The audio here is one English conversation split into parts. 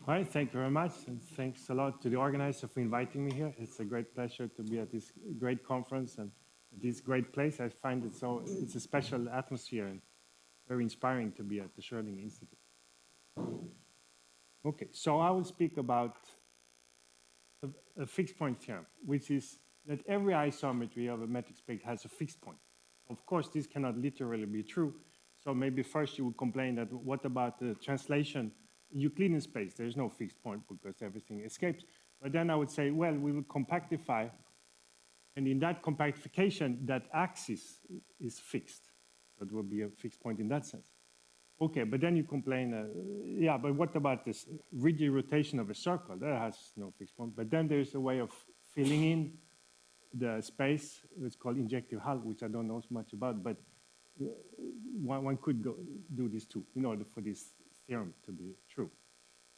All right, thank you very much, and thanks a lot to the organizer for inviting me here. It's a great pleasure to be at this great conference and this great place. I find it's a special atmosphere and very inspiring to be at the Schrödinger Institute. Okay, so I will speak about a fixed point theorem, which is that every isometry of a metric space has a fixed point. Of course, this cannot literally be true. So maybe first you would complain that what about the translation in Euclidean space? There is no fixed point because everything escapes. But then I would say, well, we will compactify. And in that compactification, that axis is fixed. That will be a fixed point in that sense. Okay, but then you complain, yeah, but what about this rigid rotation of a circle? That has no fixed point. But then there's a way of filling in the space. It's called injective hull, which I don't know so much about, but one could do this too in order for this theorem to be true.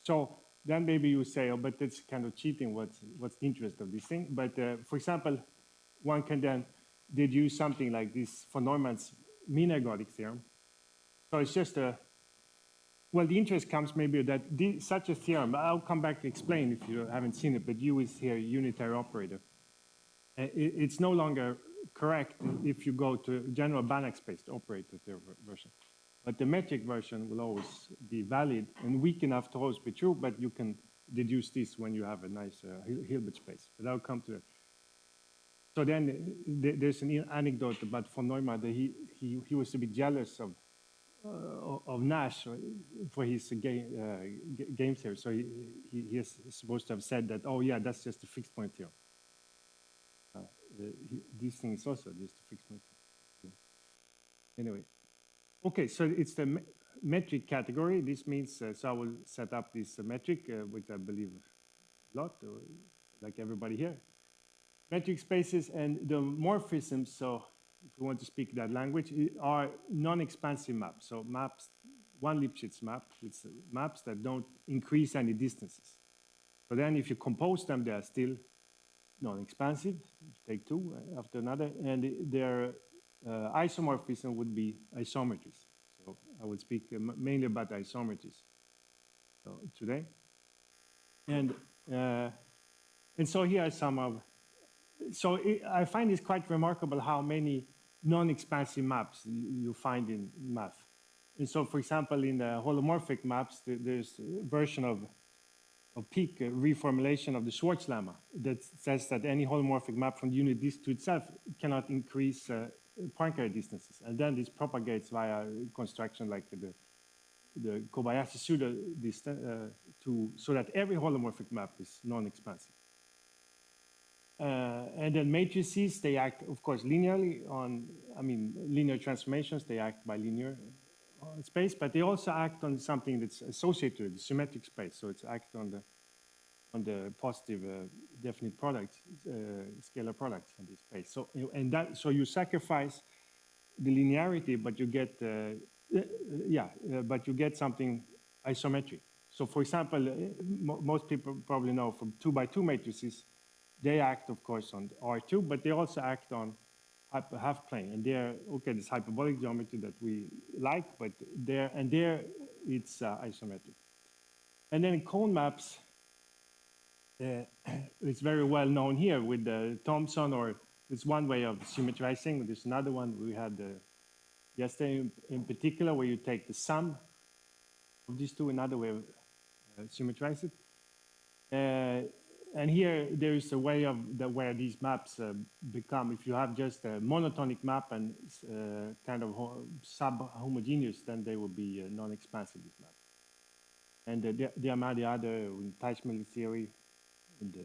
So then maybe you say, oh, but that's kind of cheating. What's the interest of this thing? But for example, one can then deduce something like this for Neumann's mean ergodic theorem. So it's just well, the interest comes maybe that such a theorem, I'll come back to explain if you haven't seen it, but U is here a unitary operator. It's no longer correct if you go to general Banach space to operate the theorem version. But the metric version will always be valid and weak enough to always be true, but you can deduce this when you have a nice Hilbert space. But I'll come to that. So then there's an anecdote about von Neumann that he was a bit jealous of Nash for his game theory. So he is supposed to have said that, oh yeah, that's just a fixed point theorem. This thing is also just a fixed point theorem. Anyway, okay, so it's the metric category. This means, so I will set up this metric, which I believe a lot, like everybody here. Metric spaces and the morphisms, so if we want to speak that language, are non-expansive maps. So maps, one Lipschitz map, it's maps that don't increase any distances. So then if you compose them, they are still non-expansive. Take two after another. And their isomorphism would be isometries. So I would speak mainly about isometries today. And so here are some of, so I find it's quite remarkable how many non-expansive maps you find in math. And so, for example, in the holomorphic maps, there's a version of peak reformulation of the Schwarz lemma that says that any holomorphic map from the unit disk to itself cannot increase Poincare distances. And then this propagates via construction like the Kobayashi pseudo distance so that every holomorphic map is non-expansive. And then matrices, they act, of course, linearly on, linear transformations, they act by linear space, but they also act on something that's associated with the symmetric space. So it's act on the positive definite products, scalar products on this space. So, so you sacrifice the linearity, but you get, but you get something isometric. So for example, most people probably know from 2x2 matrices, they act, of course, on R2, but they also act on half plane. And they're, okay, this hyperbolic geometry that we like, but there it's isometric. And then in cone maps, it's very well known here with the Thompson, or it's one way of symmetrizing. There's another one we had yesterday in particular, where you take the sum of these two, another way of symmetrize it. And here there is a way of where these maps become, if you have just a monotonic map and kind of sub-homogeneous, then they will be non-expansive, this map. And the other in Teichmüller theory, and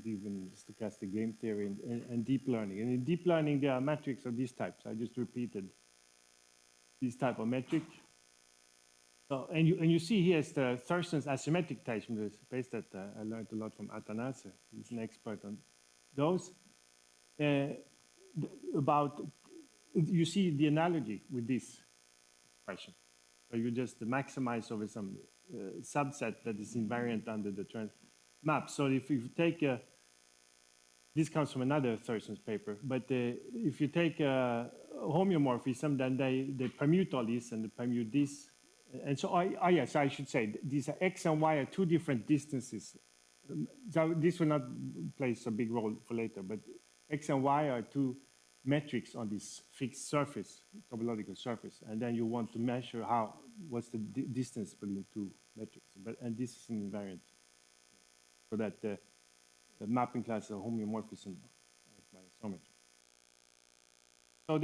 even stochastic game theory and deep learning. And in deep learning, there are metrics of these types. I just repeated this type of metric. So, and you see here is the Thurston's asymmetric Teichmüller space that I learned a lot from Atanase. He's an expert on those. You see the analogy with this expression. So you just maximize over some subset that is invariant under the map. So if you take this comes from another Thurston's paper, but if you take a homeomorphism, then they permute all these and they permute this. And so, yes, I should say, these are x and y are two different distances. So this will not play a big role for later, but x and y are two metrics on this fixed surface, topological surface, and then you want to measure what's the distance between two metrics. And this is an invariant, so that the mapping class is a homeomorphism by isometry. So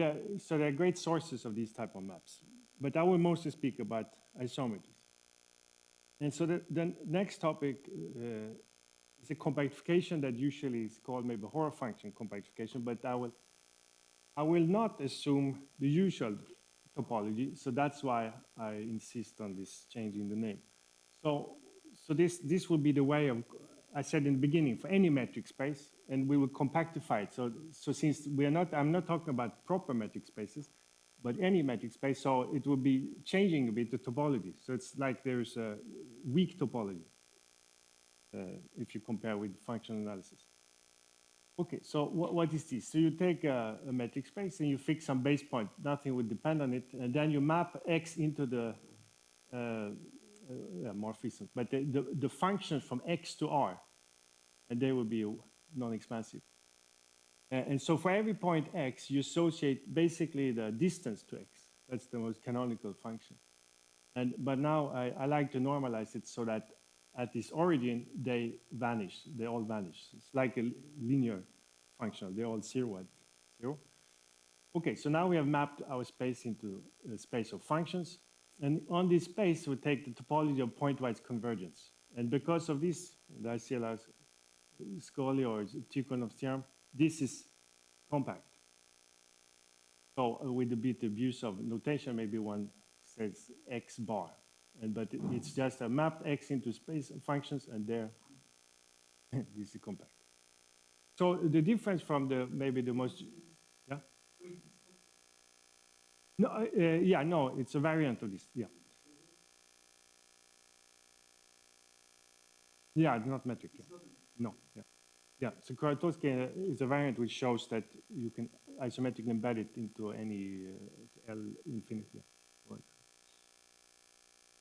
there are great sources of these type of maps, but I will mostly speak about isometries. And so the next topic is a compactification that usually is called maybe horror function compactification, but I will not assume the usual topology, so that's why I insist on this changing the name. So this will be the way of, I said in the beginning, for any metric space, and we will compactify it. So since I'm not talking about proper metric spaces, but any metric space, so it will be changing a bit the topology. So it's like there's a weak topology if you compare with functional analysis. Okay, so what is this? So you take a metric space and you fix some base point. Nothing would depend on it, and then you map x into the morphism. But the functions from x to r, and they will be non-expansive. And so for every point x, you associate basically the distance to x. That's the most canonical function. But now I like to normalize it so that at this origin, they vanish. They all vanish. It's like a linear function. They're all 0 at 0. Okay, so now we have mapped our space into a space of functions. And on this space, we take the topology of pointwise convergence. And because of this, the ICLR's Scully or Tikhonov theorem, this is compact. So with a bit of use of notation, maybe one says x bar. But it's just a mapped x into space functions, and there, this is compact. So the difference from maybe the most, yeah? No, yeah, no, it's a variant of this, yeah. Yeah, it's not metric, yeah. No, yeah. Yeah, so Kuratowski is a variant which shows that you can isometrically embed it into any L infinity.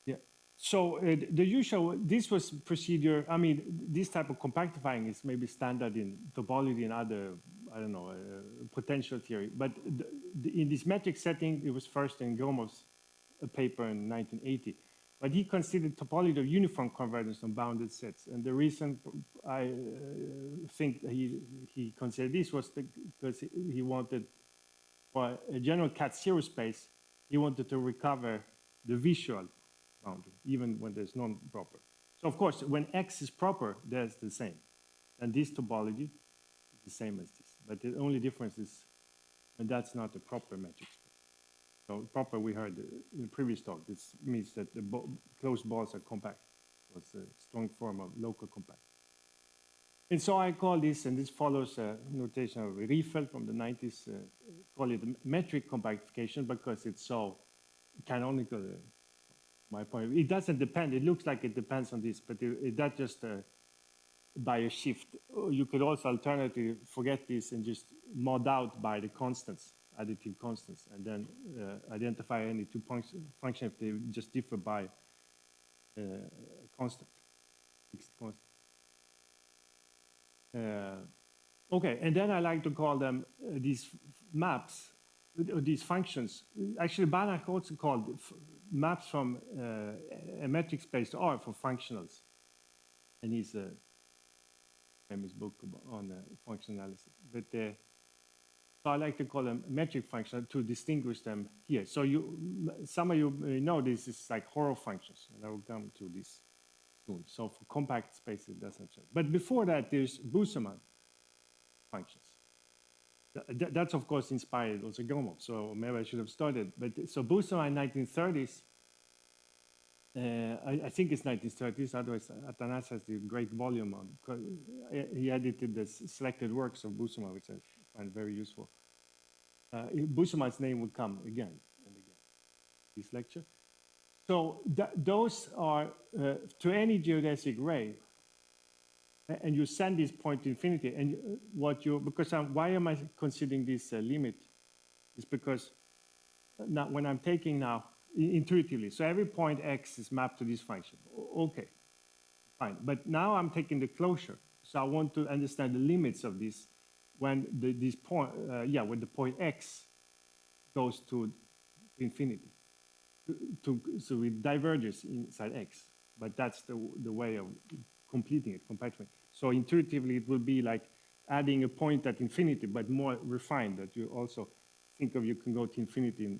Yeah. So the usual, this was procedure, I mean, this type of compactifying is maybe standard in topology and other, I don't know, potential theory. But in this metric setting, it was first in Gromov's paper in 1980. But he considered topology of uniform convergence on bounded sets. And the reason I think he considered this was because he wanted, for a general cat-zero space, he wanted to recover the visual boundary, even when there's non-proper. So of course, when X is proper, there's the same. And this topology is the same as this. But the only difference is, and that's not a proper metric space. So proper, we heard in the previous talk, this means that the closed balls are compact. So it's a strong form of local compact. And so I call this, and this follows a notation of Riefel from the 90s, call it metric compactification because it's so canonical. My point, it doesn't depend. It looks like it depends on this, but that's just by a shift. You could also alternatively forget this and just mod out by the constants, additive constants, and then identify any two functions if they just differ by constant, fixed constant. Okay, and then I like to call them these maps, these functions. Actually, Banach also called maps from a metric space to R for functionals. And he's a famous book on function analysis. But so I like to call them metric functions to distinguish them here. So some of you may know this is like horror functions, and I will come to this soon. So for compact space, it doesn't change. But before that, there's Busemann functions. That's of course inspired also Gromov, so maybe I should have started. But so Busemann in 1930s, I think it's 1930s, otherwise Atanas has the great volume on, he edited the selected works of Busemann, which I find very useful. Busemann's name would come again and again, this lecture. So those are, to any geodesic ray, and you send this point to infinity, and why am I considering this limit? Is because now, when I'm taking now intuitively. So every point x is mapped to this function. Okay, fine. But now I'm taking the closure. So I want to understand the limits of this when this point, when the point x goes to infinity. So it diverges inside x. But that's the way of completing it, compacting. So intuitively, it will be like adding a point at infinity, but more refined, that you also think of you can go to infinity in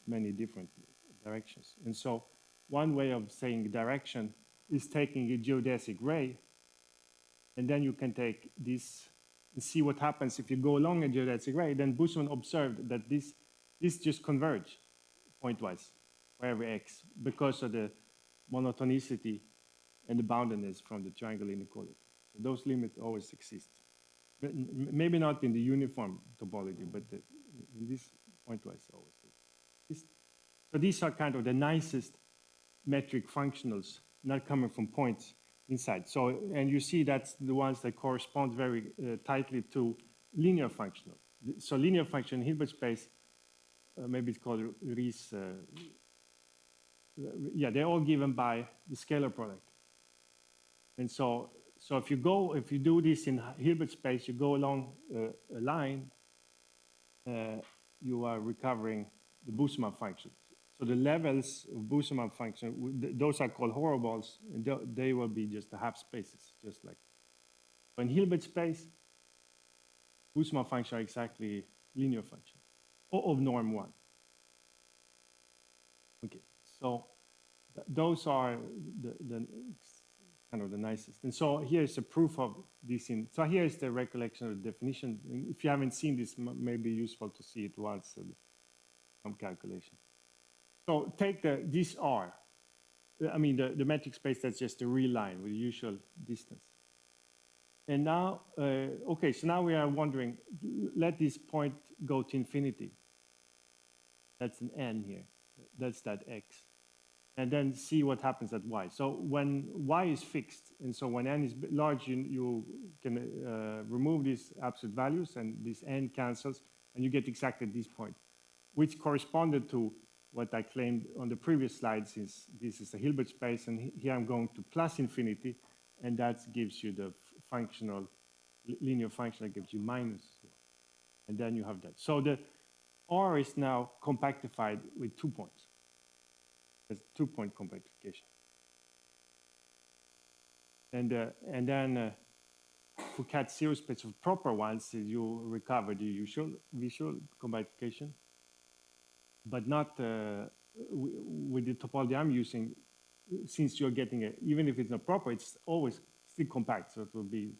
many different directions. And so one way of saying direction is taking a geodesic ray, and then you can take this and see what happens if you go along a geodesic ray. Then Busemann observed that this just converge pointwise for every x because of the monotonicity and the boundedness from the triangle inequality. So those limits always exist. Maybe not in the uniform topology, but in this pointwise always exist. So these are kind of the nicest metric functionals, not coming from points inside. So, and you see that's the ones that correspond very tightly to linear functional. So linear function in Hilbert space, maybe it's called Ries, they're all given by the scalar product. And so if you do this in Hilbert space, you go along a line, you are recovering the Busemann function. So the levels of Busemann function, those are called horoballs, and they will be just the half spaces, just like. In Hilbert space, Busemann function are exactly linear function of norm 1. Okay, so those are the kind of the nicest. And so here's a proof of this. So here's the recollection of the definition. If you haven't seen this, maybe useful to see it once, some calculation. So take this R, I mean the metric space that's just a real line with the usual distance. And now, okay, so now we are wondering, let this point go to infinity. That's an n here, that's that x. And then see what happens at y. So when y is fixed, and so when n is large, you can remove these absolute values, and this n cancels, and you get exactly this point, which corresponded to what I claimed on the previous slide, since this is a Hilbert space, and here I'm going to plus infinity, and that gives you the functional, linear function that gives you minus, and then you have that. So the R is now compactified with 2 points. It's 2-point compactification. And then for cat zero space of proper ones, you recover the usual visual compactification, but not with the topology I'm using, since you're getting even if it's not proper, it's always still compact, so it will be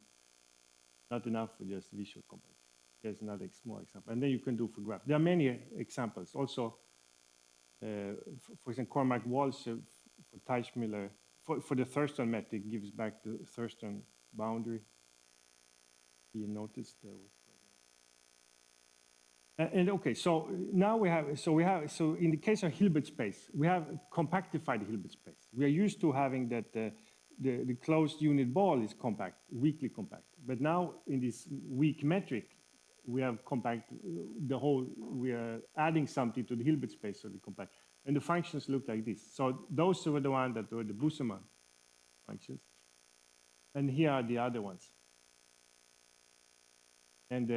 not enough for just visual compact. There's another small example, and then you can do for graph. There are many examples. Also, for example, Cormack-Walsh for Teichmüller, for the Thurston metric, gives back the Thurston boundary. You noticed there was. And okay, so now we have, so in the case of Hilbert space, we have compactified Hilbert space. We are used to having that the closed unit ball is compact, weakly compact. But now in this weak metric, we have compact the whole, we are adding something to the Hilbert space so the compact. And the functions look like this. So those were the ones that were the Busemann functions. And here are the other ones. And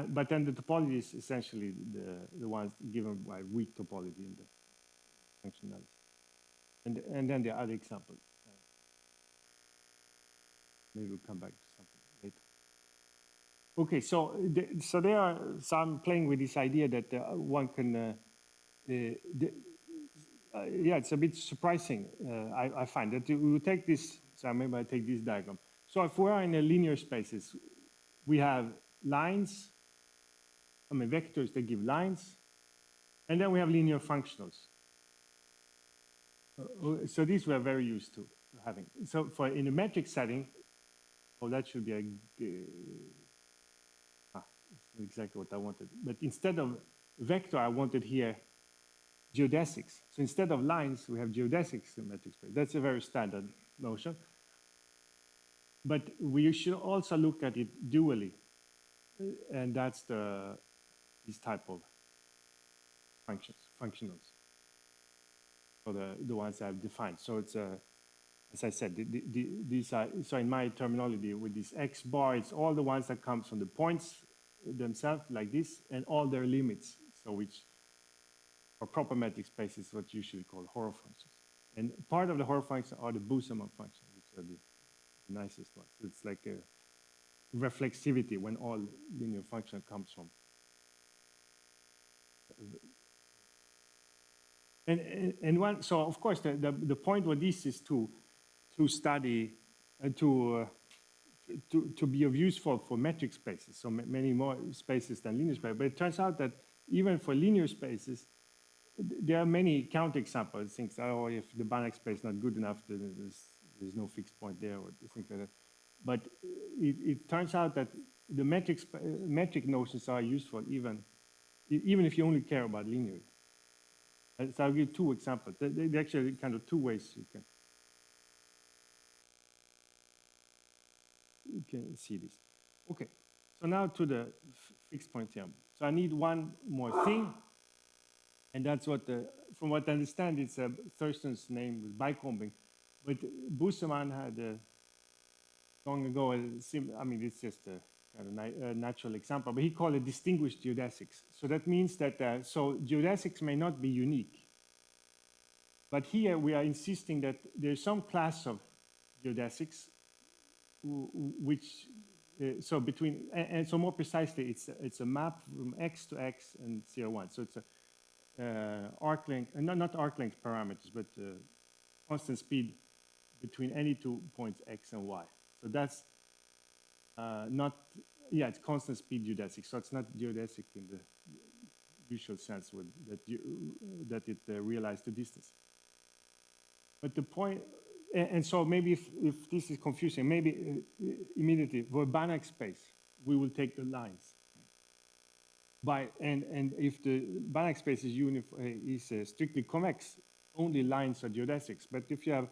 but then the topology is essentially the ones given by weak topology in the functionality. And then the other example. Maybe we'll come back to something later. Okay, so I'm playing with this idea that one can, yeah, it's a bit surprising. I find that we take this. So maybe I take this diagram. So if we are in a linear spaces, we have lines, I mean vectors that give lines, and then we have linear functionals. So these we are very used to having. So for in a metric setting, oh, that should be a, exactly what I wanted. But instead of vector, I wanted here geodesics. So instead of lines, we have geodesics in metric space. That's a very standard notion. But we should also look at it dually. And that's this type of functionals. So the ones I've defined. So it's as I said, these are, so in my terminology with this X bar, it's all the ones that comes from the points themselves like this and all their limits. So which for proper metric spaces, what you usually call Horo functions. And part of the Horo functions are the Busemann functions, which are the nicest ones. It's like a reflexivity when all linear function comes from. And one, so of course the point with this is to study and to be of useful for metric spaces, so many more spaces than linear spaces. But it turns out that even for linear spaces, there are many counterexamples. Things, oh, if the Banach space is not good enough, then there's no fixed point there, or things like that. But it turns out that the metric notions are useful even if you only care about linear. So I'll give two examples. There actually kind of two ways you can see this. Okay, so now to the fixed point theorem. So I need one more thing, and that's what from what I understand, it's Thurston's name was bicombing, but Busemann had long ago. I mean, it's just a kind of natural example, but he called it distinguished geodesics. So that means that so geodesics may not be unique, but here we are insisting that there's some class of geodesics which so between and so more precisely it's a map from x to x and 0, 1. So it's a arc length, not arc length parameters, but constant speed between any 2 points x and y. So that's not, yeah, it's constant speed geodesic. So it's not geodesic in the usual sense with that it realized the distance. But the point, and so maybe if this is confusing, maybe immediately for a Banach space, we will take the lines. And if the Banach space is strictly convex, only lines are geodesics. But if you have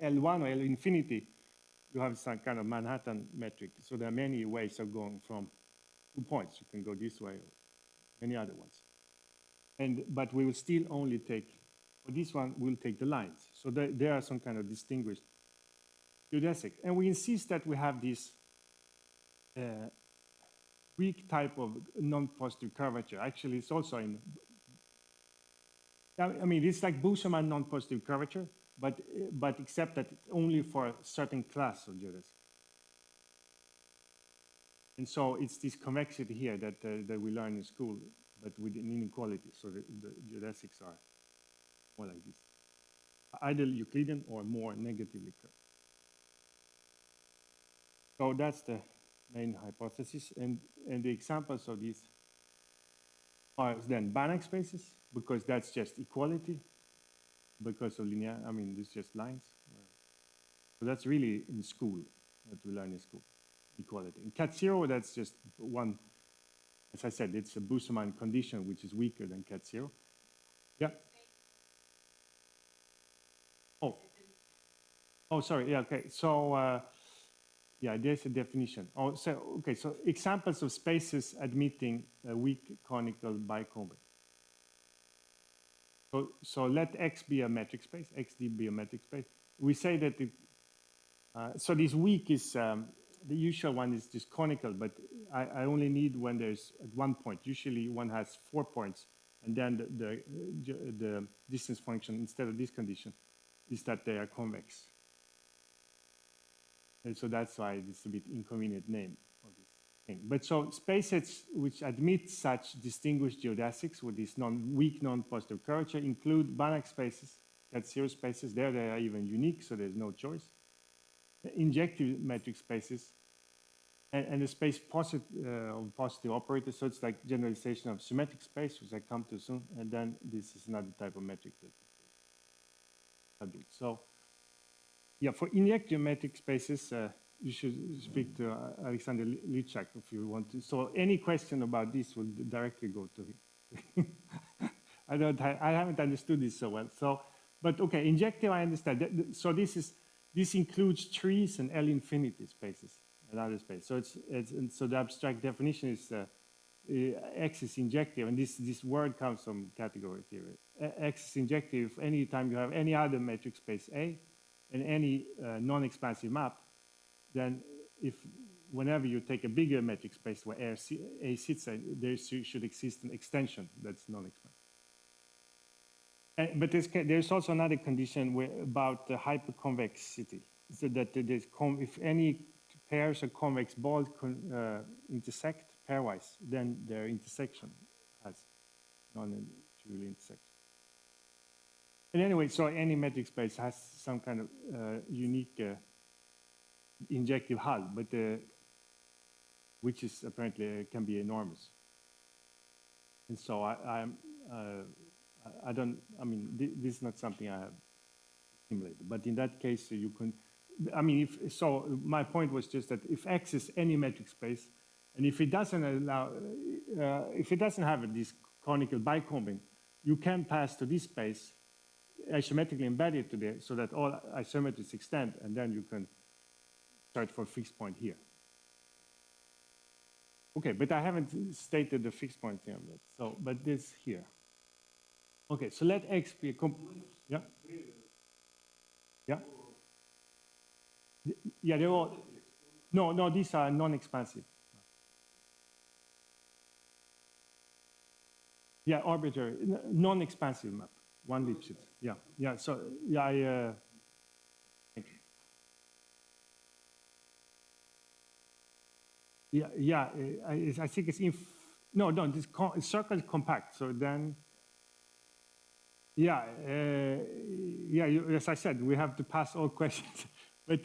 L1 or L infinity, you have some kind of Manhattan metric. So there are many ways of going from 2 points. You can go this way or many other ones. But we will still only take, for this one, we'll take the lines. So there are some kind of distinguished geodesic. And we insist that we have this weak type of non-positive curvature. Actually, it's also in, I mean, it's like Busemann non-positive curvature, but except that only for a certain class of geodesics. And so it's this convexity here that we learn in school, but with an inequality. So the geodesics are more like this, either Euclidean or more negatively curved. So that's the main hypothesis. And the examples of these are then Banach spaces, because that's just equality. Because of linear, I mean, it's just lines. So that's really in school, what we learn in school, equality. In cat 0, that's just one, as I said, it's a Busemann condition, which is weaker than cat 0. Yeah. Oh, sorry. Yeah, okay. So, yeah, there's a definition. Oh, so, okay. So examples of spaces admitting a weak conical bicombing. So let X be a metric space, XD be a metric space. We say that, so this weak is, the usual one is just conical, but I only need when there's at 1 point. Usually one has 4 points, and then the distance function, instead of this condition, is that they are convex. And so that's why it's a bit inconvenient name of this thing. But so spaces which admit such distinguished geodesics with this weak non-positive curvature include Banach spaces, cat 0 spaces. There they are even unique, so there's no choice. Injective metric spaces, and the space of positive operators. So it's like generalization of symmetric space, which I come to soon. And then this is another type of metric that subject. So yeah, for injective metric spaces, you should speak to Alexander Lichak if you want to. So any question about this will directly go to him. I haven't understood this so well. So, but okay, injective I understand. So this includes trees and L infinity spaces, another space. So so the abstract definition is X is injective, and this word comes from category theory. X is injective anytime you have any other metric space A and any non-expansive map, then whenever you take a bigger metric space where A sits, there should exist an extension that's non-expansive. But there's also another condition about the hyperconvexity, so that if any pairs of convex balls intersect pairwise, then their intersection has non-trivial intersection. And anyway, so any metric space has some kind of unique injective hull, but which is apparently can be enormous. And so I mean, this is not something I have simulated, but in that case, you can, I mean, so my point was just that if X is any metric space, and if it doesn't allow, if it doesn't have this conical bicombing, you can pass to this space, isometrically embedded to there, so that all isometries extend, and then you can start for a fixed point here. Okay, but I haven't stated the fixed point theorem yet. So, but this here. Okay, so let X be a yeah. Yeah. Yeah, they're all. No, these are non-expansive. Yeah, arbitrary, non-expansive map. One Lipschitz. Yeah. So yeah, thank you. Yeah. I think it's no. This circle is compact. So then. Yeah, as I said, we have to pass all questions, but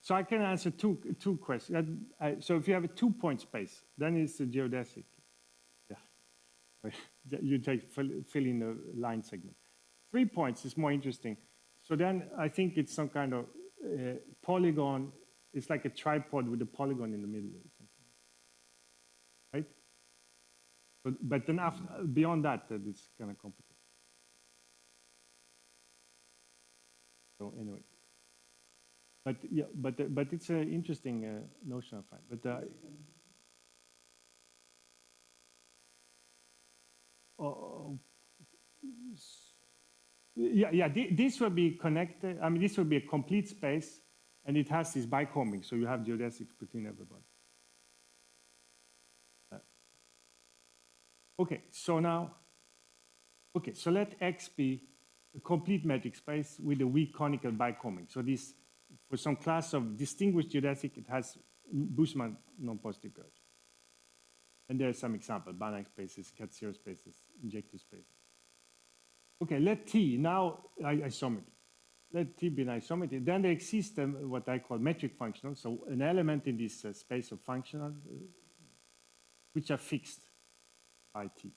so I can answer two questions. So if you have a 2-point space, then it's a geodesic. Yeah, you fill in the line segment. 3 points is more interesting. So then I think it's some kind of polygon. It's like a tripod with a polygon in the middle, right? But then beyond that, it's kind of complicated. So anyway, but yeah, but it's an interesting notion I find. But yeah, this will be connected. I mean, this will be a complete space, and it has this bicombing, so you have geodesics between everybody. Okay, so now, okay, so let X be a complete metric space with a weak conical bicombing. So this, for some class of distinguished geodesic, it has Busemann nonpositive curvature. And there are some examples: Banach spaces, cat zero spaces, injective spaces. Okay, let T now isometry. Let T be an isometry. Then there exists what I call metric functional, so an element in this space of functional, which are fixed by T.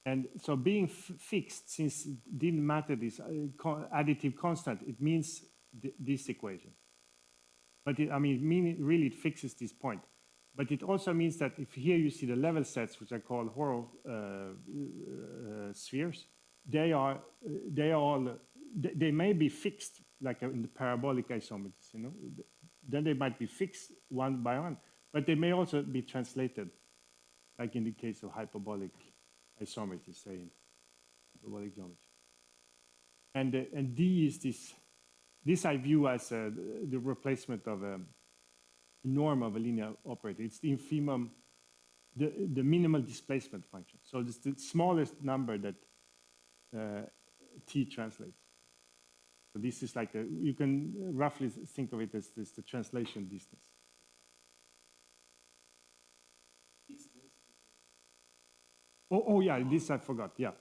And so being fixed, since it didn't matter this additive constant, it means this equation. But I mean, really it fixes this point. But it also means that if here you see the level sets, which I call Horo spheres, they may be fixed, like in the parabolic isometries, you know. Then they might be fixed one by one, but they may also be translated, like in the case of hyperbolic isometry, say in hyperbolic geometry. And D is this I view as the replacement of a norm of a linear operator. It's the infimum, the minimal displacement function. So it's the smallest number that T translates. So this is like you can roughly think of it as the translation distance. Oh yeah, this I forgot. Yeah.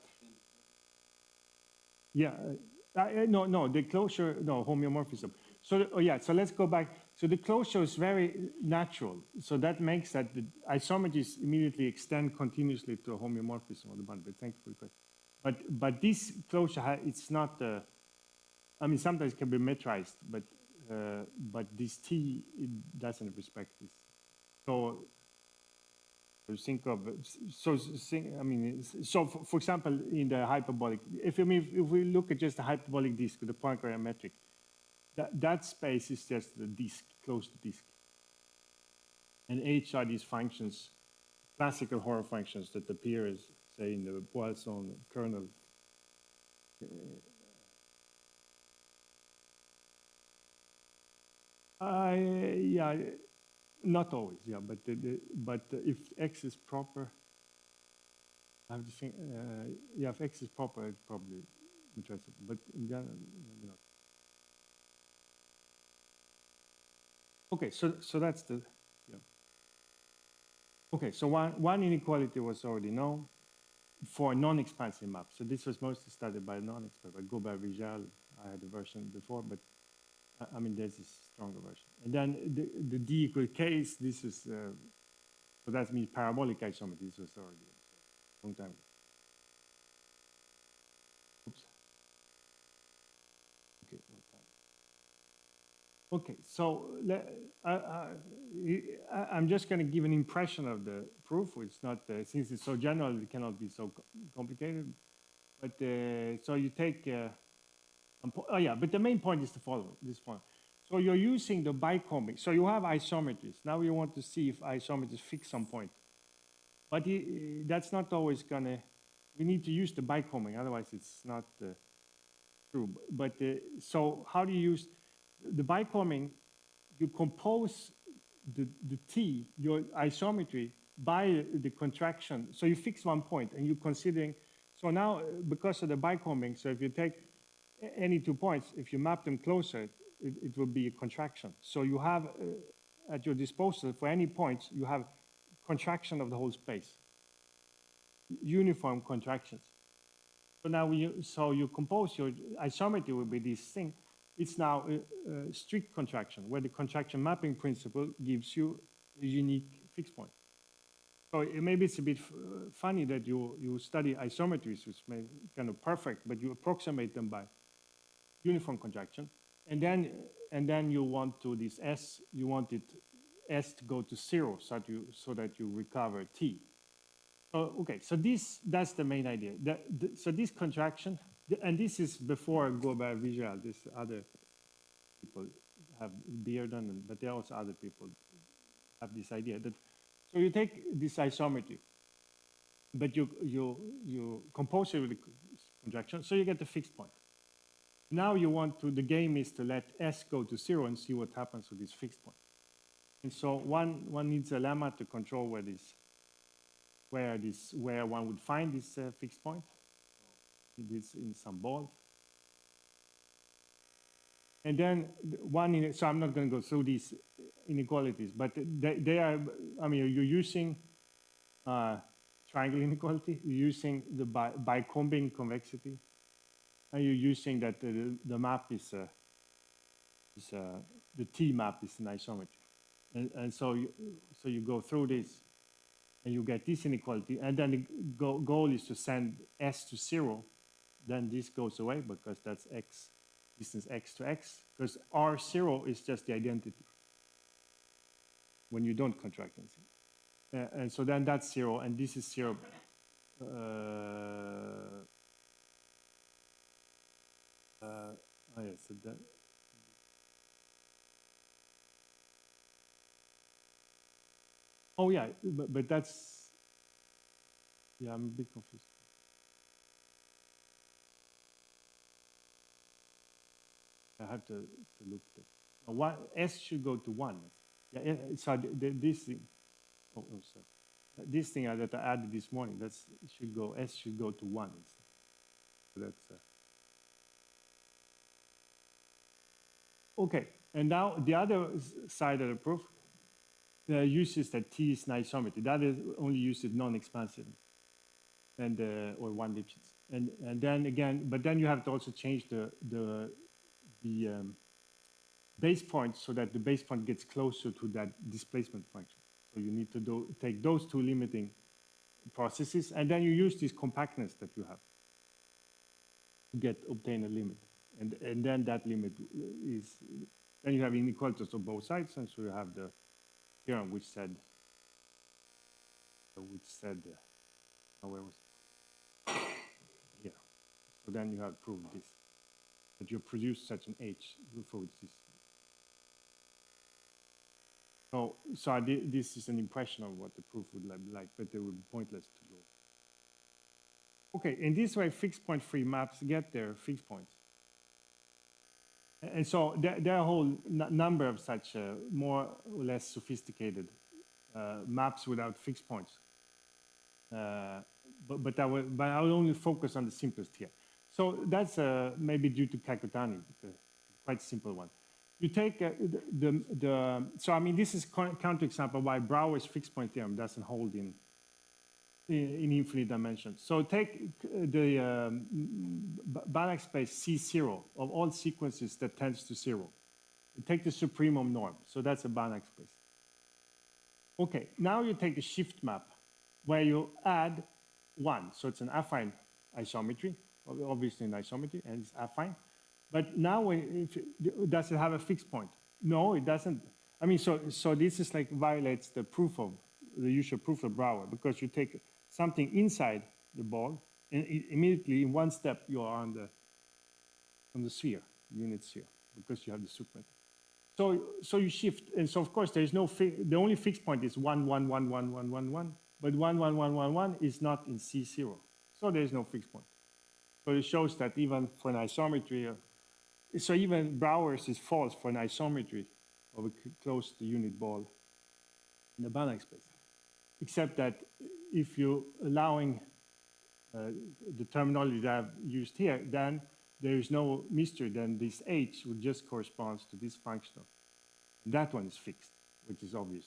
No, the closure, no, homeomorphism. So so let's go back. So the closure is very natural. So that makes that the isometries immediately extend continuously to a homeomorphism of the boundary. Thank you for the question. But this closure, it's not. I mean, sometimes it can be metrized, but this T, it doesn't respect this. So So think of I mean, so for example, in the hyperbolic, if we look at just the hyperbolic disk with the Poincare metric, that space is just the disk, closed disk, and H are these functions, classical Horner functions that appear as, say, in the Poisson kernel. Yeah, not always, yeah, but if X is proper, I have to think, yeah, if X is proper, it's probably interesting, but in general, maybe not. Okay, so that's the, yeah. Okay, so one inequality was already known for a non-expansive map. So this was mostly studied by non-expansive. I go by Vigel. I had a version before, but I mean, there's a stronger version. And then the D equal case, this is, so that means parabolic isometry. This was already a long time ago. Oops. Okay, what time? Okay, so I'm just going to give an impression of the proof. It's not, since it's so general, it cannot be so complicated. But so you take, oh yeah, but the main point is the following, this point. So you're using the bicombing. So you have isometries. Now you want to see if isometries fix some point. But that's not always going to, we need to use the bicombing, otherwise it's not true. But so how do you use the bicombing? You compose the T, your isometry, by the contraction. So you fix one point and you're considering, so now because of the bicombing, so if you take any 2 points, if you map them closer, it will be a contraction. So you have at your disposal for any points, you have contraction of the whole space, uniform contractions. So now so you compose your isometry will be this thing. It's now a strict contraction, where the contraction mapping principle gives you a unique fixed point. So maybe it's a bit funny that you study isometries, which may kind of perfect, but you approximate them by uniform contraction, and then you want to this S, you want it S to go to 0, so that you recover T. Okay, so that's the main idea. So this contraction, and this is before I go by visual. This other people have Bearden, but there are also other people have this idea that, so you take this isometry, but you compose it with the contraction, so you get the fixed point. Now you want to, the game is to let S go to 0 and see what happens to this fixed point. And so one needs a lemma to control where one would find this fixed point. It is in some ball. And then so I'm not going to go through these inequalities, but they are, I mean, you're using triangle inequality, you're using the bicombing convexity, and you're using that the map is the T map is an isometry. And so you go through this, and you get this inequality, and then the goal is to send S to 0. Then this goes away because that's X, distance X to X, because R0 is just the identity when you don't contract anything. And so then that's 0, and this is 0. Oh yeah, so that. Oh yeah, but that's, yeah, I'm a bit confused. I have to look at that. S should go to 1. Yeah, so this thing, sorry. This thing that I added this morning, S should go to 1. So that's okay. And now the other side of the proof uses that T is an isometry. That is only uses non-expansive, and or one Lipschitz. And then again, but then you have to also change the base point so that the base point gets closer to that displacement function. So you need to take those two limiting processes, and then you use this compactness that you have to obtain a limit. And then that limit is, then you have inequalities on both sides, and so you have the theorem which said which said, where was it? Here. So then you have proved this, that you produce such an H for which this. So this is an impression of what the proof would be like, but they would be pointless to go. Okay, in this way, fixed point free maps get their fixed points. And so there are a whole number of such more or less sophisticated maps without fixed points. But I will only focus on the simplest here. So that's maybe due to Kakutani, quite simple one. You take so I mean, this is counterexample why Brouwer's fixed point theorem doesn't hold in infinite dimensions. So take the Banach space C0 of all sequences that tends to 0. You take the supremum norm. So that's a Banach space. Okay, now you take a shift map where you add 1. So it's an affine isometry, obviously an isometry, and it's affine. But now, does it have a fixed point? No, it doesn't. I mean, so this is like violates the proof of the usual proof of Brouwer, because you take something inside the ball, and immediately in one step you are on the sphere, unit sphere, because you have the super. So you shift, and so of course there is no the only fixed point is 1, 1, 1, 1, 1, 1, 1, but 1, 1, 1, 1, 1 is not in C0, so there is no fixed point. So it shows that even for an isometry, so even Brouwer's is false for an isometry of a closed unit ball in the Banach space, except that if you're allowing the terminology that I've used here, then there is no mystery. Then this H would just correspond to this function. That one is fixed, which is obvious.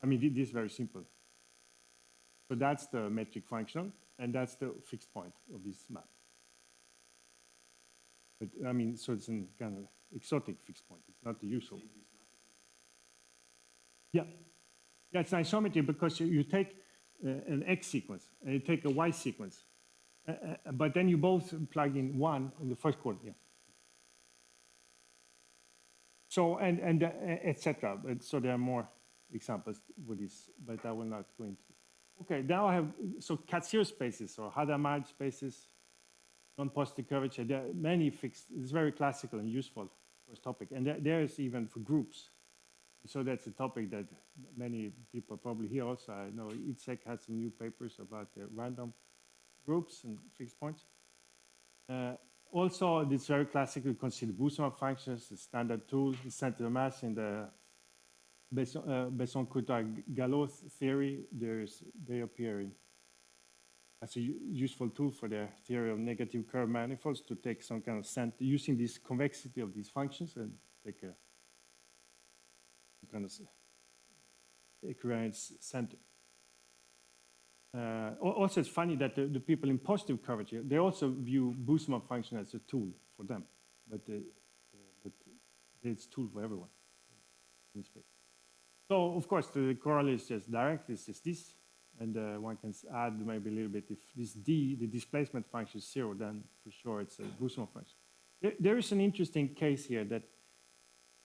I mean, this is very simple. So that's the metric function, and that's the fixed point of this map. But I mean, so it's a kind of exotic fixed point. It's not the usual. Yeah. Yeah, it's an isometry because you take an X sequence and you take a Y sequence. But then you both plug in 1 in the first coordinate. So, and etc. So there are more examples with this, but I will not go into it. Okay, now I have, so Cat0 spaces or Hadamard spaces, non-positive curvature. There are many fixed, it's very classical and useful for this topic. And there is even for groups. So that's a topic that many people probably hear also. I know ITSEC had some new papers about the random groups and fixed points. Also, it's very classical, consider Busemann functions, the standard tool, the center of mass in the Besson-Coulthard-Gallot theory. They appear as a useful tool for the theory of negative curve manifolds to take some kind of center, using this convexity of these functions and take a kind of equivariance center. Also, it's funny that the people in positive curvature, they also view Busemann function as a tool for them, but it's a tool for everyone in space. So, of course, the corollary is just direct, it's just this, and one can add maybe a little bit, if this D, the displacement function is 0, then for sure it's a Busemann function. There is an interesting case here that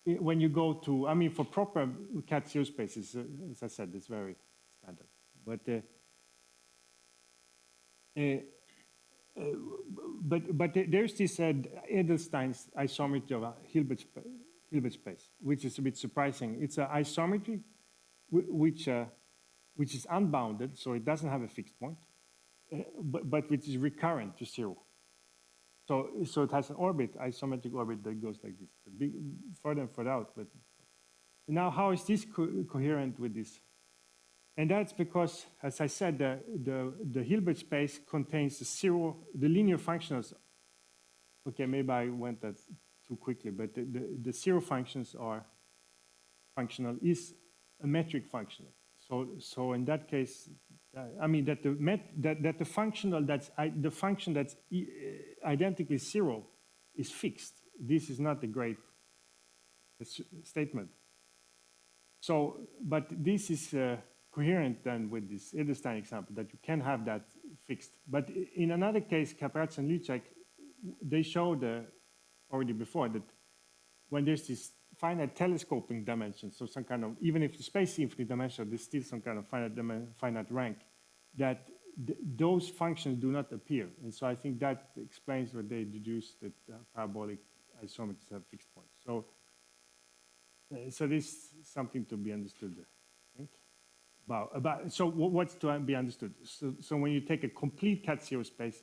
when you go to, I mean, for proper Cat0 spaces, as I said, it's very standard. But there's this Edelstein's isometry of a Hilbert space, which is a bit surprising. It's an isometry which is unbounded, so it doesn't have a fixed point, but which is recurrent to 0. So it has an orbit, isometric orbit that goes like this, further and further out. But now, how is this coherent with this? And that's because, as I said, the Hilbert space contains the linear functions. Okay, maybe I went that too quickly, but the 0 functions are functional is a metric functional. So in that case, I mean that the functional the function that's identically 0 is fixed. This is not a great statement. So, but this is coherent then with this Edelstein example that you can have that fixed. But in another case, Kähler and Lütschek, they showed already before that when there's this finite telescoping dimensions, so some kind of, even if the space is infinite dimensional, there's still some kind of finite rank, that those functions do not appear. And so I think that explains what they deduced that parabolic isometries have fixed points. So, so this is something to be understood, I think. So what's to be understood? So when you take a complete cat zero space,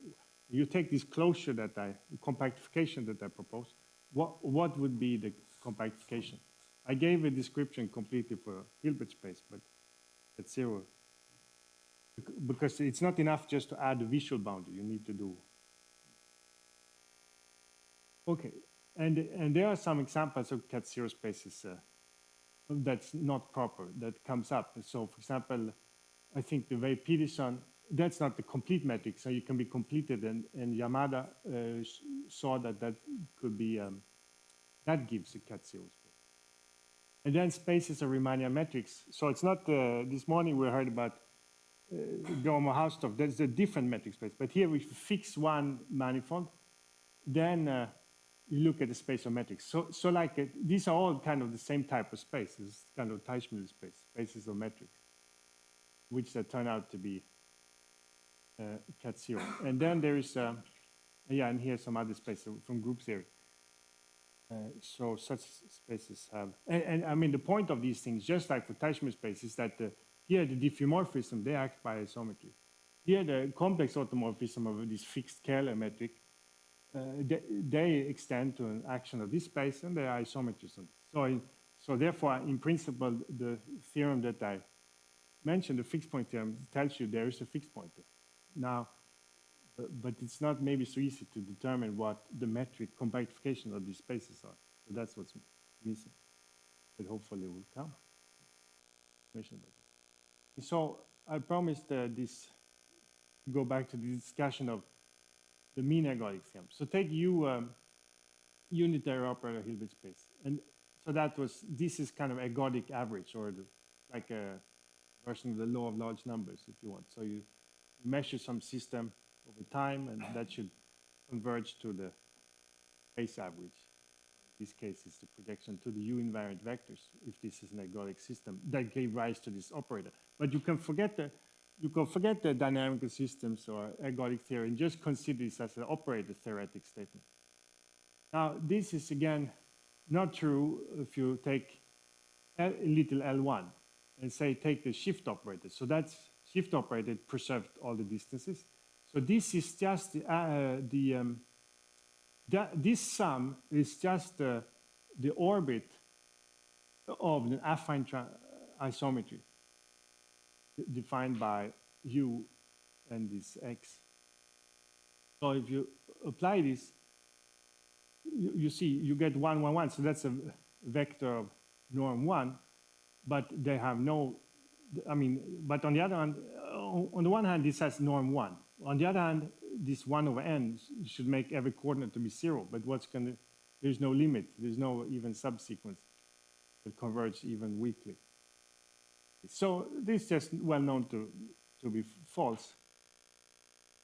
you take this closure that compactification that I propose, what would be the compactification? I gave a description completely for Hilbert space, but at zero. Because it's not enough just to add a visual boundary, you need to do. Okay, and there are some examples of cat zero spaces that's not proper, that comes up. So for example, I think the way Peterson, that's not the complete metric, so it can be completed, and Yamada saw that that could be, that gives a cat zero space. And then spaces are Riemannian metrics. So it's not, this morning we heard about Gomer Hausdorff, there's a different metric space, but here we fix one manifold, then you look at the space of metrics. So like these are all kind of the same type of spaces, kind of Teichmüller space, spaces of metrics, which turn out to be cat zero. And then there is, yeah, and here's some other spaces from group theory. So such spaces have, and I mean, the point of these things, just like for Teichmüller space, is that here the diffeomorphism, they act by isometry. Here the complex automorphism of this fixed Kähler metric, they extend to an action of this space, and they are isometries. So therefore, in principle, the theorem that I mentioned, the fixed point theorem, tells you there is a fixed point there. Now, but it's not maybe so easy to determine what the metric compactification of these spaces are. So that's what's missing. But hopefully it will come. So I promised this, go back to the discussion of the mean ergodic theorem. So take unitary operator Hilbert space. And so that was, this is kind of ergodic average, or like a version of the law of large numbers, if you want. So you measure some system over time, and that should converge to the base average. In this case, it's the projection to the U invariant vectors, if this is an ergodic system that gave rise to this operator. But you can forget the dynamical systems or ergodic theory and just consider this as an operator theoretic statement. Now, this is again not true if you take little L1 and say take the shift operator. So that's shift operator preserved all the distances. So this is just this sum is just the orbit of the affine isometry defined by U and this X. So if you apply this, you see you get 1, 1, 1. So that's a vector of norm 1, but they have no, I mean, but on the other hand, on the one hand, this has norm 1. On the other hand, this 1 over n should make every coordinate to be 0, but there's no limit. There's no even subsequence that converge even weakly. So this is just well known to be false.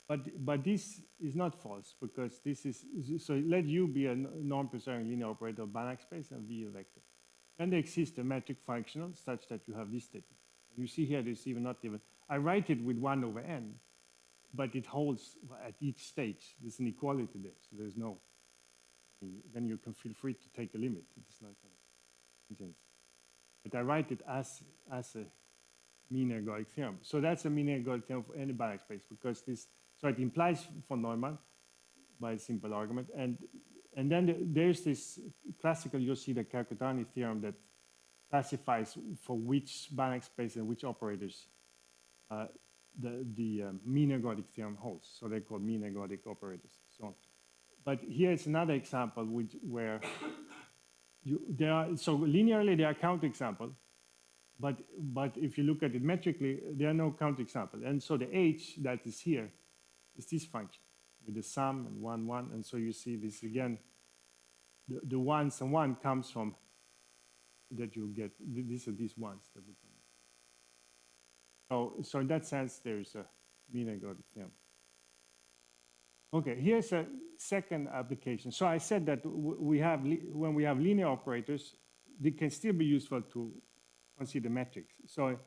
But this is not false, because this is, so let U be a non-preserving linear operator of Banach space and V a vector. Then there exists a metric functional such that you have this statement. You see here, there's even not even, I write it with 1 over n, but it holds at each stage. There's an equality there, so there's no, then you can feel free to take a limit. It's not kind of, but I write it as a mean ergodic theorem. So that's a mean ergodic theorem for any Banach space, because this, so it implies for Neumann by a simple argument. And then there's this classical Yoshida-Kakutani theorem that classifies for which Banach space and which operators the mean ergodic theorem holds. So they're called mean ergodic operators. So, but here's another example where so linearly they are counterexample, but if you look at it metrically, there are no counterexample. And so the H that is here is this function with the sum and 1, 1. And so you see this again, the ones and 1 comes from that you get, these are these ones that become. So in that sense, there is a mean ergodic theorem. Okay, here's a second application. So I said that when we have linear operators, they can still be useful to consider metrics. So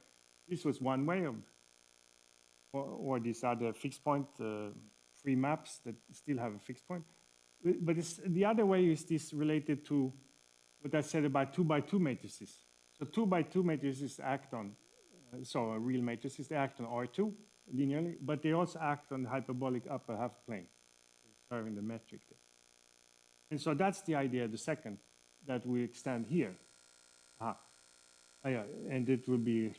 this was one way of, or these other fixed point free maps that still have a fixed point. But the other way is this related to what I said about 2x2 matrices. So 2x2 matrices act on, so real matrices, they act on R2 linearly, but they also act on the hyperbolic upper half plane, serving the metric there. And so that's the idea, the second, that we extend here. Yeah, and it will be,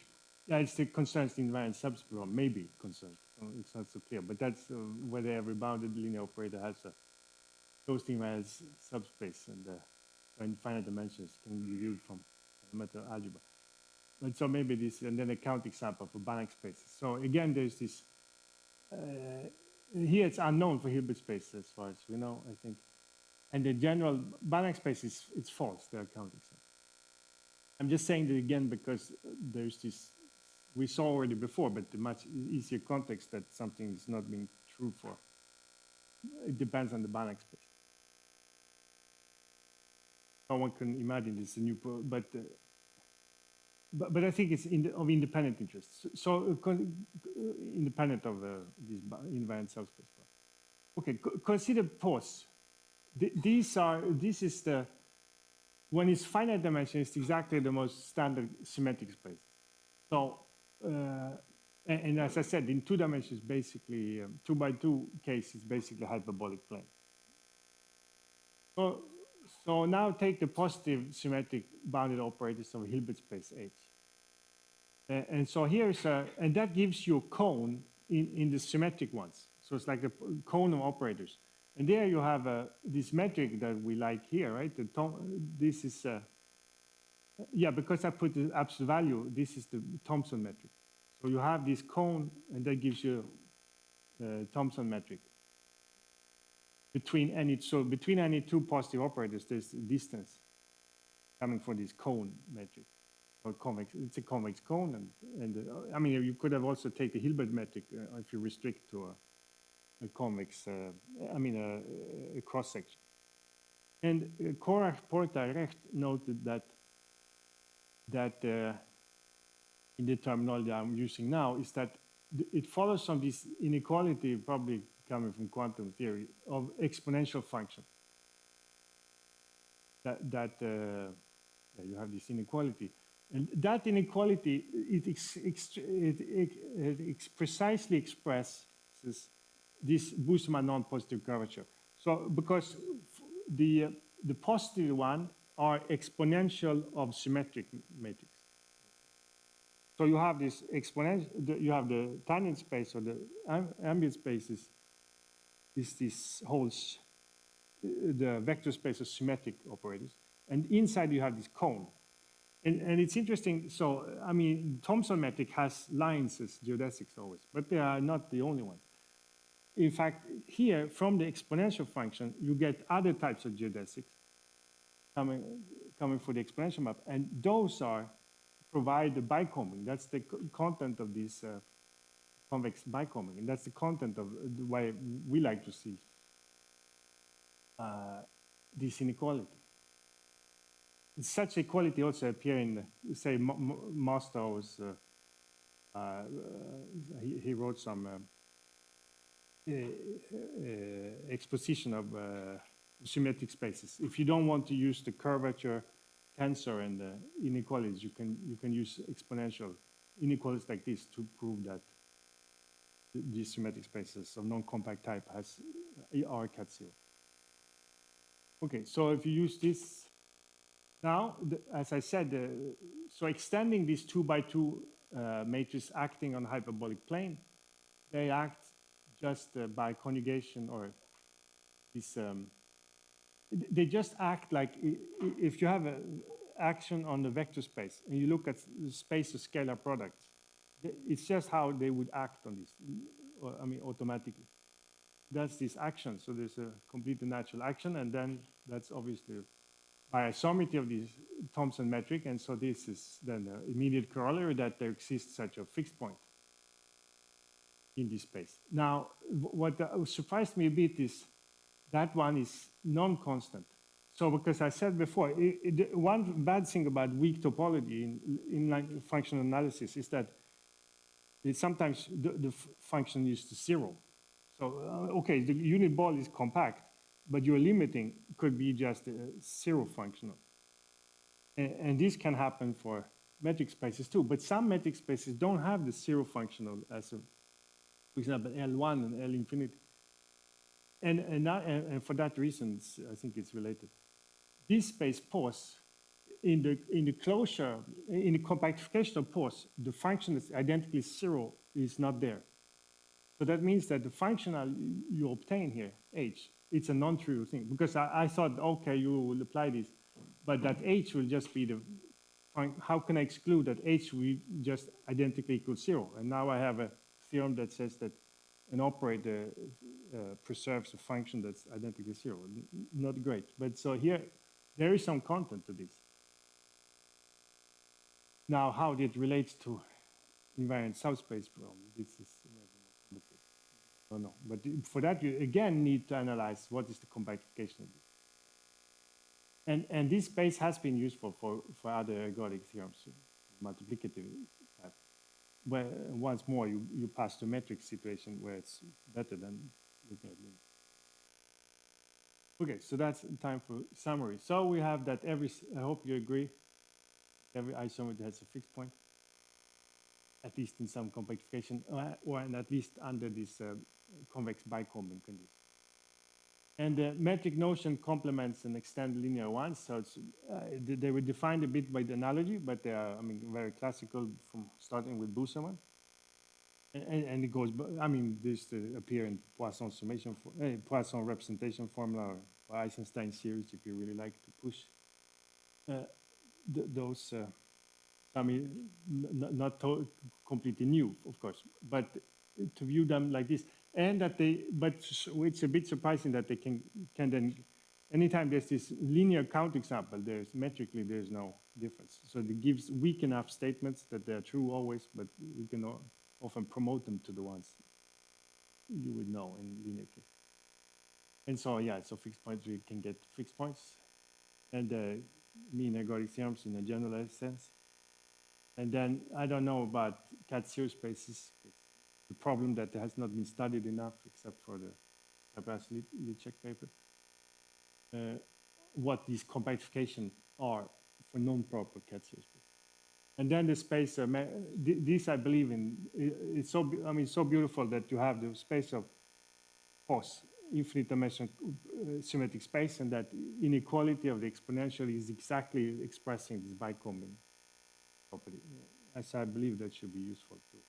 yeah, it's the concerns the invariant subspace, maybe concerns. It's not so clear, but that's whether every bounded linear operator has a closed invariant subspace, and in finite dimensions can be viewed from fundamental algebra. But so maybe this, and then a counterexample for Banach spaces. So again, there's this, here it's unknown for Hilbert space as far as we know, I think. And the general Banach space it's false, there are counterexamples. I'm just saying that again because there's this, we saw already before, but the much easier context that something is not being true for. It depends on the Banach space. No one can imagine this is a new, but I think it's of independent interest. So independent of this invariant subspace. Okay, consider pause. This is the, when it's finite dimension, it's exactly the most standard symmetric space. So, and as I said, in 2 dimensions, basically 2x2 case is basically hyperbolic plane. So now take the positive symmetric bounded operators of Hilbert space H. And so here's a, and that gives you a cone in the symmetric ones. So it's like a cone of operators. And there you have this metric that we like here, right? This is, yeah, because I put the absolute value, this is the Thompson metric. So you have this cone, and that gives you Thompson metric. Between any 2 positive operators, there's a distance coming from this cone metric. Or convex, it's a convex cone, and I mean, you could have also taken the Hilbert metric if you restrict to a convex, a cross section. And Porta-Recht noted that in the terminology I'm using now is that it follows from this inequality, probably coming from quantum theory, of exponential function. That you have this inequality. And that inequality, it precisely expresses this Busemann non-positive curvature. So because the positive one are exponential of symmetric matrix. So you have this exponential, you have the tangent space or the ambient space is this holds the vector space of symmetric operators. And inside you have this cone. And it's interesting, so, I mean, Thompson metric has lines as geodesics always, but they are not the only ones. In fact, here, from the exponential function, you get other types of geodesics coming for the exponential map, and those provide the bicombing. That's the content of this convex bicombing, and that's the content of the way we like to see this inequality. Such equality also appear in, say, Mastow's, he wrote some exposition of symmetric spaces. If you don't want to use the curvature tensor and the inequalities, you can use exponential inequalities like this to prove that these symmetric spaces of non-compact type has R cat 0. Okay, so if you use this, now, as I said, so extending this 2x2 matrix acting on hyperbolic plane, they act just by conjugation or this, they just act like if you have an action on the vector space and you look at the space of scalar products, it's just how they would act on this, I mean, automatically. That's this action, so there's a completely natural action, and then that's obviously by isometry of this Thompson metric, and so this is then the immediate corollary that there exists such a fixed point in this space. Now, what surprised me a bit is that one is non-constant. So because I said before, one bad thing about weak topology in functional analysis is that sometimes the function is to zero. So, okay, the unit ball is compact, but your limiting could be just a zero functional. And this can happen for metric spaces too, but some metric spaces don't have the zero functional as a, for example, L1 and L infinity. And for that reason, I think it's related. This space pause, in the closure, in the compactification of pause, the function is identically zero is not there. So that means that the functional you obtain here, H, it's a non-trivial thing. Because I thought, okay, you will apply this, but that H will just be the, how can I exclude that H will just identically equal zero? And now I have a theorem that says that an operator preserves a function that's identically zero. Not great, but so here, there is some content to this. Now, how it relates to invariant subspace problem, this is complicated. I don't know, but for that you again need to analyze what is the compactification of this. And this space has been useful for other ergodic theorems, multiplicative type, where once more you pass to a metric situation where it's better than looking at limits. Okay, so that's time for summary. So we have that I hope you agree, every isometry has a fixed point, at least in some compactification, or at least under this convex bicombing condition. And the metric notion complements and extends linear ones, so it's, they were defined a bit by the analogy, but they are, I mean, very classical from starting with Busemann. And it goes, I mean, this appear in Poisson summation, Poisson representation formula, or Eisenstein series, if you really like to push those. I mean, not completely new, of course, but to view them like this, and that but it's a bit surprising that they can then, anytime there's this linear counterexample, metrically there's no difference. So it gives weak enough statements that they're true always, but we can often promote them to the ones you would know in linear case. And so, yeah, so fixed points, we can get fixed points, and mean ergodic theorems in a generalized sense. And then I don't know about cat zero spaces, the problem that has not been studied enough, except for the Licek paper, what these compactification are for non-proper cat zero space. And then the space, this I believe in, it's so, I mean, so beautiful that you have the space of pause, infinite dimensional symmetric space, and that inequality of the exponential is exactly expressing this bicombing property. As I believe that should be useful too.